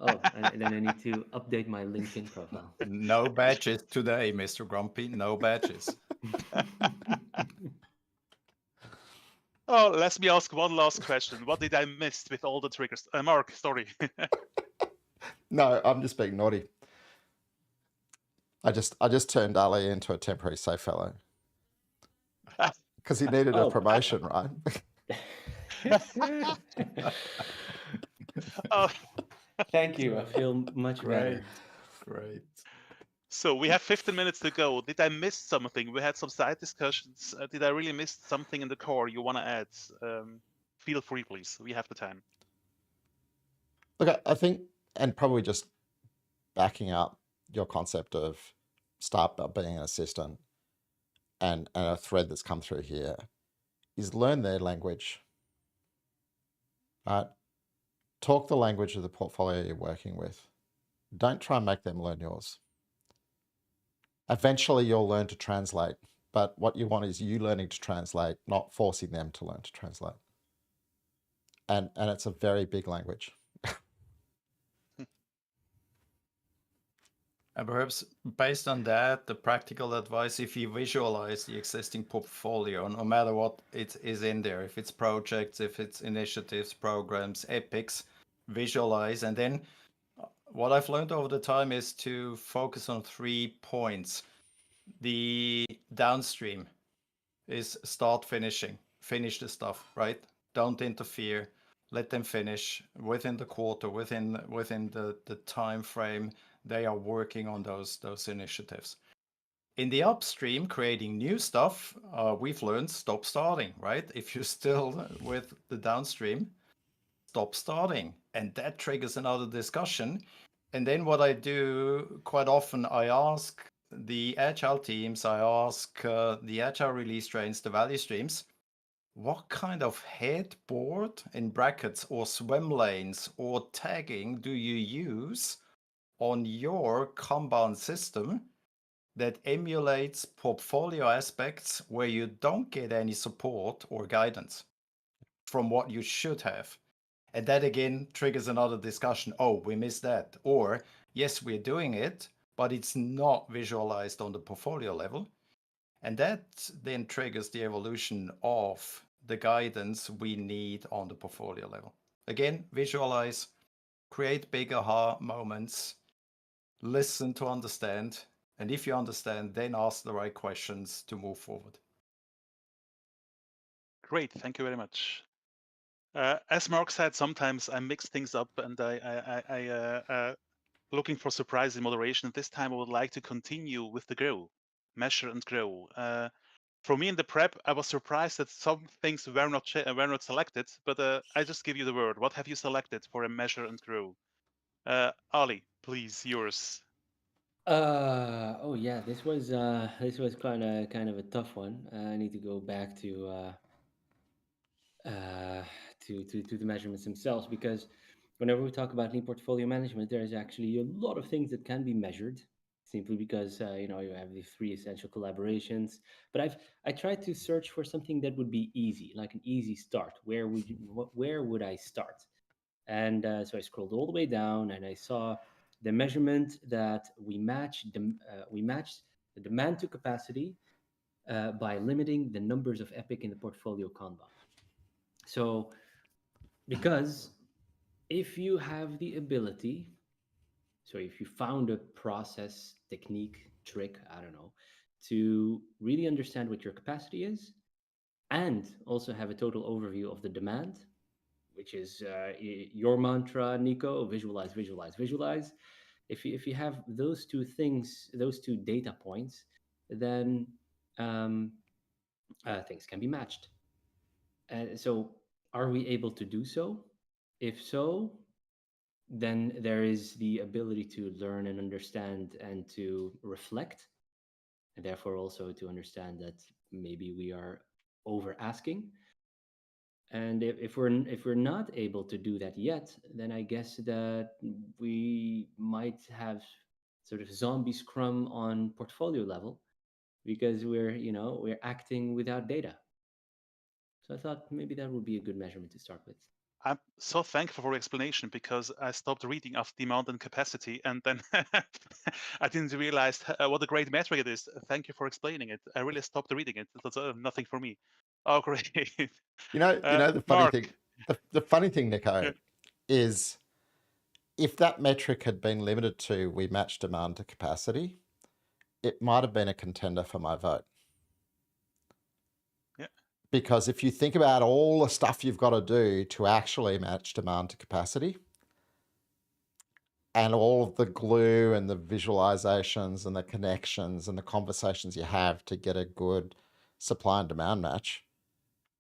Oh, and then I need to update my LinkedIn profile. No badges today, Mr. Grumpy. No badges. Oh, let me ask one last question. What did I miss with all the triggers? Mark, sorry. No, I'm just being naughty. I just turned Ali into a temporary safe fellow because he needed a Oh. promotion, right? Oh, Thank you. I feel much better. Great. so we have 15 minutes to go. Did I miss something? We had some side discussions. Did I really miss something in the core you want to add? Feel free, please. We have the time. Look, I think, and probably just backing up your concept of start by being an assistant, and a thread that's come through here is learn their language. Right? Talk the language of the portfolio you're working with. Don't try and make them learn yours. Eventually you'll learn to translate, but what you want is you learning to translate, not forcing them to learn to translate. And it's a very big language. And perhaps based on that, the practical advice, if you visualize the existing portfolio, no matter what it is in there, if it's projects, if it's initiatives, programs, epics, visualize. And then what I've learned over the time is to focus on 3 points. The downstream is start finishing, finish the stuff, right? Don't interfere. Let them finish within the quarter, within the time frame they are working on those initiatives. In the upstream, creating new stuff, we've learned stop starting, right? If you're still with the downstream, stop starting, and that triggers another discussion. And then what I do quite often, I ask the agile teams, I ask the agile release trains, the value streams, what kind of headboard in brackets or swim lanes or tagging do you use on your Kanban system that emulates portfolio aspects where you don't get any support or guidance from what you should have? And that again triggers another discussion. Oh, we missed that. Or, yes, we're doing it, but it's not visualized on the portfolio level. And that then triggers the evolution of the guidance we need on the portfolio level. Again, visualize, create big aha moments, listen to understand. And if you understand, then ask the right questions to move forward. Great, thank you very much. As Mark said, sometimes I mix things up, and I looking for surprise in moderation. This time I would like to continue with the grow, measure and grow. For me in the prep, I was surprised that some things were not selected, but I just give you the word. What have you selected for a measure and grow? Ali, please, yours. Oh yeah, this was kind of a tough one. I need to go back uh, to the measurements themselves, because whenever we talk about lean portfolio management, there is actually a lot of things that can be measured, simply because you have the three essential collaborations. But I tried to search for something that would be easy, like an easy start. Where would I start? And so I scrolled all the way down, and I saw the measurement that we matched the demand to capacity by limiting the numbers of epic in the portfolio Kanban. So, because if you have the ability, so if you found a process, technique, trick, I don't know, to really understand what your capacity is, and also have a total overview of the demand, which is your mantra, Niko: visualize, visualize, visualize. If you have those two things, those two data points, then um, things can be matched. So, are we able to do so? If so, then there is the ability to learn and understand and to reflect, and therefore also to understand that maybe we are over asking. And if we're not able to do that yet, then I guess that we might have sort of zombie scrum on portfolio level, because we're acting without data. So I thought maybe that would be a good measurement to start with. I'm so thankful for your explanation, because I stopped reading of demand and capacity, and then I didn't realize what a great metric it is. Thank you for explaining it. I really stopped reading it. It was nothing for me. Oh, great. The funny Mark. thing, the funny thing, Niko, Yeah. is if that metric had been limited to we match demand to capacity, it might have been a contender for my vote. Yeah. Because if you think about all the stuff you've got to do to actually match demand to capacity, and all of the glue and the visualizations and the connections and the conversations you have to get a good supply and demand match,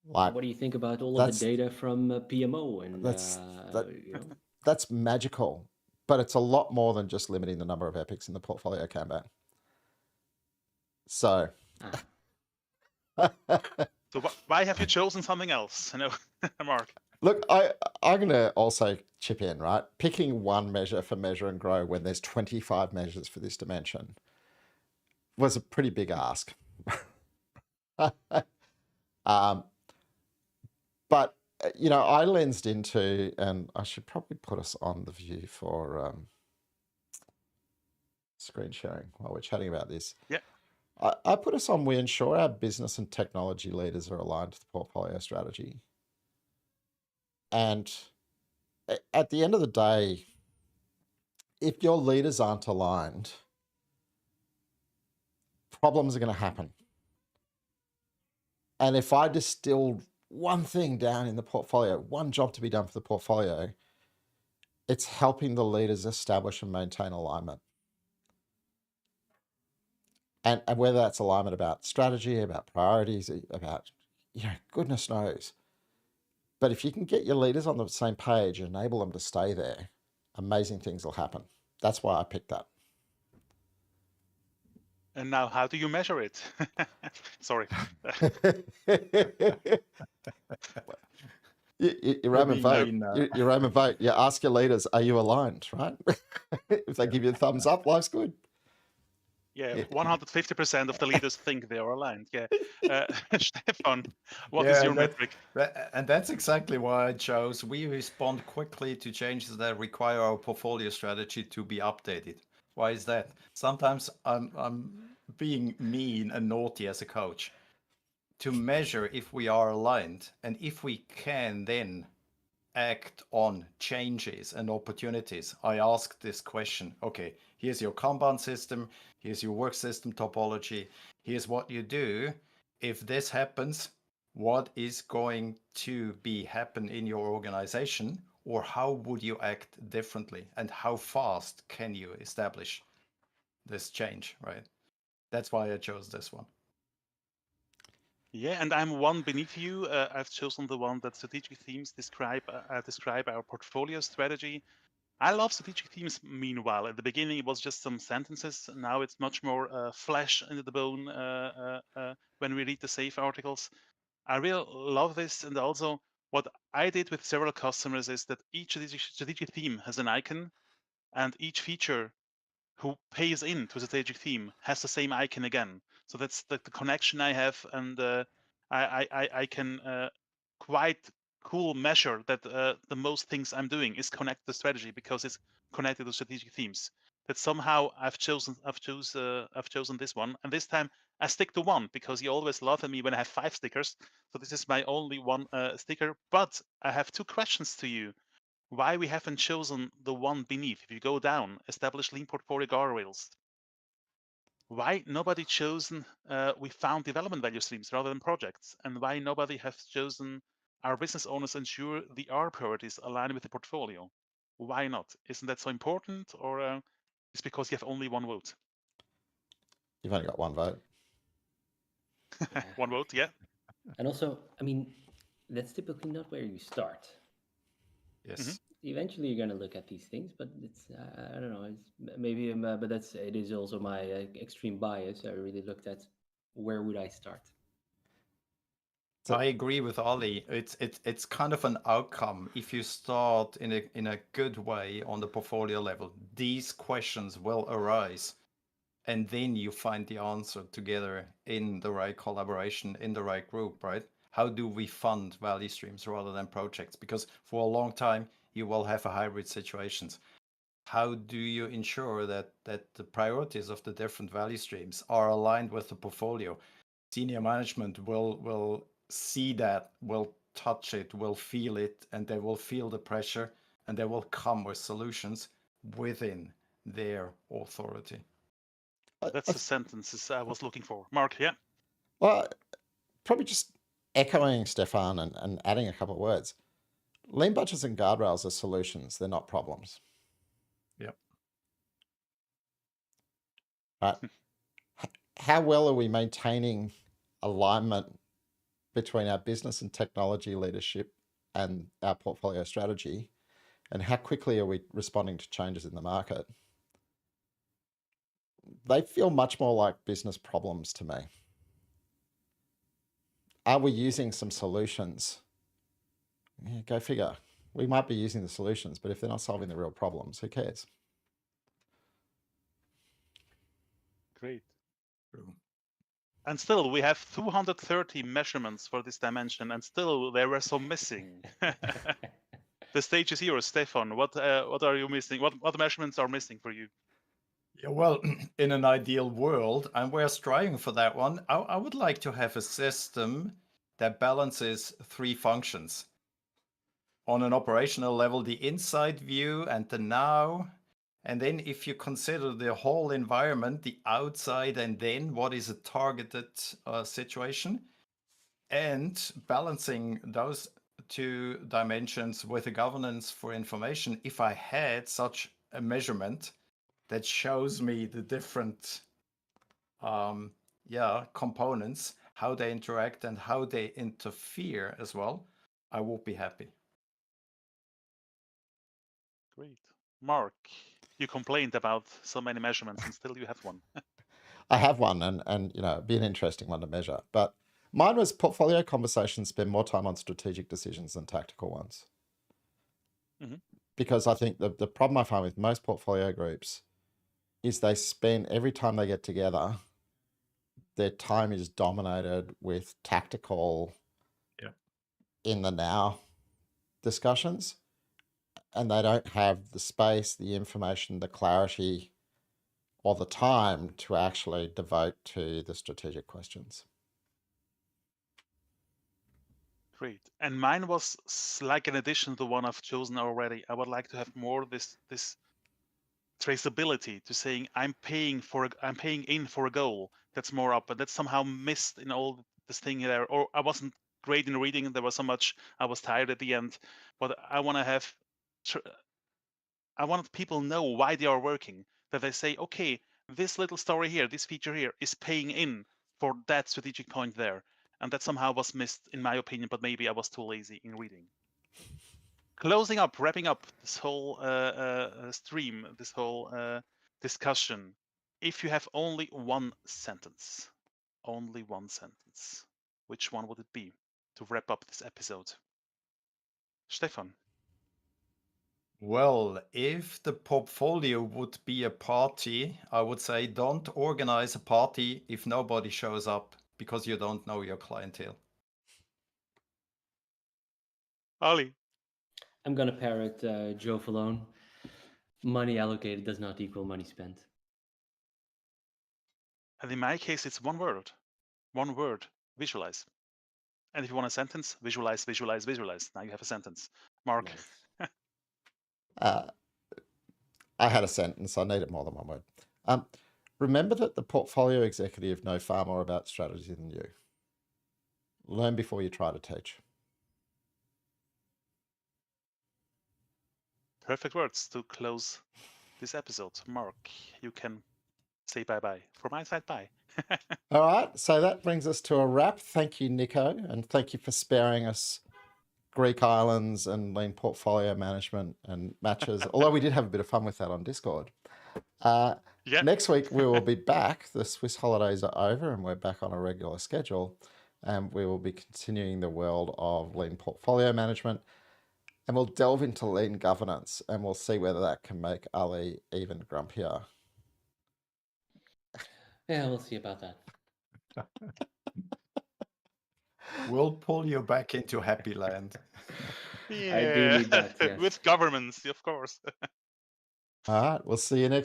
like What do you think about all of the that's data from PMO and that that's magical, but it's a lot more than just limiting the number of epics in the portfolio Kanban. So, So why have you chosen something else? Mark. look, I'm going to also chip in, right? Picking one measure for measure and grow when there's 25 measures for this dimension was a pretty big ask. But, I lensed into, and I should probably put us on the view for screen sharing while we're chatting about this. Yeah. I put us on, we ensure our business and technology leaders are aligned to the portfolio strategy. And at the end of the day, if your leaders aren't aligned, problems are going to happen. And if I distill one thing down in the portfolio, one job to be done for the portfolio, it's helping the leaders establish and maintain alignment. And whether that's alignment about strategy, about priorities, about, goodness knows. But if you can get your leaders on the same page and enable them to stay there, amazing things will happen. That's why I picked that. And now, how do you measure it? Sorry. You Roman vote. You Roman vote. You ask your leaders, are you aligned, right? If they give you a thumbs up, life's good. Yeah, 150% of the leaders think they are aligned. Yeah. Stefan, what is your metric? And that's exactly why I chose. We respond quickly to changes that require our portfolio strategy to be updated. Why is that? Sometimes I'm being mean and naughty as a coach. To measure if we are aligned, and if we can then act on changes and opportunities, I ask this question. Okay, here's your Kanban system, here's your work system topology, here's what you do. If this happens, what is going to be happen in your organization, or how would you act differently, and how fast can you establish this change, right? That's why I chose this one. Yeah, and I'm one beneath you. I've chosen the one that strategic themes describe our portfolio strategy. I love strategic themes. Meanwhile, at the beginning it was just some sentences. Now it's much more flesh into the bone when we read the safe articles. I really love this, and also what I did with several customers is that each strategic theme has an icon, and each feature who pays into the strategic theme has the same icon again. So that's the connection I have, and I can quite cool measure that the most things I'm doing is connected to strategy because it's connected to strategic themes. That somehow I've chosen this one, and this time I stick to one because you always laugh at me when I have 5 stickers. So this is my only one sticker. But I have 2 questions to you. Why we haven't chosen the one beneath? If you go down, establish lean portfolio guardrails. Why nobody chosen we found development value streams rather than projects, and why nobody has chosen our business owners ensure the R priorities align with the portfolio? Why not? Isn't that so important, or it's because you have only one vote? You've only got one vote. Yeah. One vote, yeah. And also, I mean, that's typically not where you start. Yes. Eventually, you're going to look at these things, but it's I don't know. It's maybe, but it is also my extreme bias. I really looked at where would I start. So- I agree with Ali. It's kind of an outcome. If you start in a good way on the portfolio level, these questions will arise, and then you find the answer together in the right collaboration, in the right group, right? How do we fund value streams rather than projects? Because for a long time you will have a hybrid situations. How do you ensure that the priorities of the different value streams are aligned with the portfolio? Senior management will see that, will touch it, will feel it, and they will feel the pressure, and they will come with solutions within their authority. That's the sentences I was looking for. Mark, yeah. Well, probably just echoing Stefan and adding a couple of words. Lean budgets and guardrails are solutions. They're not problems. Yep. Right? How well are we maintaining alignment between our business and technology leadership and our portfolio strategy? And how quickly are we responding to changes in the market? They feel much more like business problems to me. Are we using some solutions? Yeah, go figure. We might be using the solutions, but if they're not solving the real problems, who cares? Great. True. And still, we have 230 measurements for this dimension, and still there were some missing. The stage is yours, Stefan. What are you missing? What measurements are missing for you? Yeah, well, in an ideal world, and we're striving for that one, I would like to have a system that balances 3 functions. On an operational level, the inside view and the now. And then if you consider the whole environment, the outside, and then what is a targeted situation, and balancing those 2 dimensions with a governance for information, if I had such a measurement that shows me the different components, how they interact and how they interfere as well, I will be happy. Great. Mark, you complained about so many measurements and still you have one. I have one, and it'd be an interesting one to measure. But mine was portfolio conversations spend more time on strategic decisions than tactical ones. Because I think the problem I find with most portfolio groups is they spend, every time they get together, their time is dominated with tactical in the now discussions, and they don't have the space, the information, the clarity, or the time to actually devote to the strategic questions. Great. And mine was like an addition to one I've chosen already. I would like to have more this traceability to saying I'm paying in for a goal. That's more up, but that's somehow missed in all this thing there. Or I wasn't great in reading, and there was so much I was tired at the end. But I want to have, I want people know why they are working. That they say, okay, this little story here, this feature here is paying in for that strategic point there. And that somehow was missed, in my opinion, but maybe I was too lazy in reading. Closing up, wrapping up this whole stream, this whole discussion. If you have only one sentence, which one would it be to wrap up this episode? Stefan. Well, if the portfolio would be a party, I would say don't organize a party if nobody shows up because you don't know your clientele. Ali. I'm gonna parrot Joe Falone. Money allocated does not equal money spent. And in my case, it's one word. One word. Visualize. And if you want a sentence, visualize, visualize, visualize. Now you have a sentence. Mark. Nice. I had a sentence. I needed more than one word. Remember that the portfolio executive know far more about strategy than you. Learn before you try to teach. Perfect words to close this episode. Mark, you can say bye-bye. From my side, bye. All right, so that brings us to a wrap. Thank you, Niko, and thank you for sparing us Greek islands and lean portfolio management and matches, although we did have a bit of fun with that on Discord. Yeah. Next week, we will be back. The Swiss holidays are over and we're back on a regular schedule. And we will be continuing the world of lean portfolio management. And we'll delve into lean governance and we'll see whether that can make Ali even grumpier. Yeah, we'll see about that. We'll pull you back into happy land. Yeah. I do need that, yes. With governments, of course. All right, we'll see you next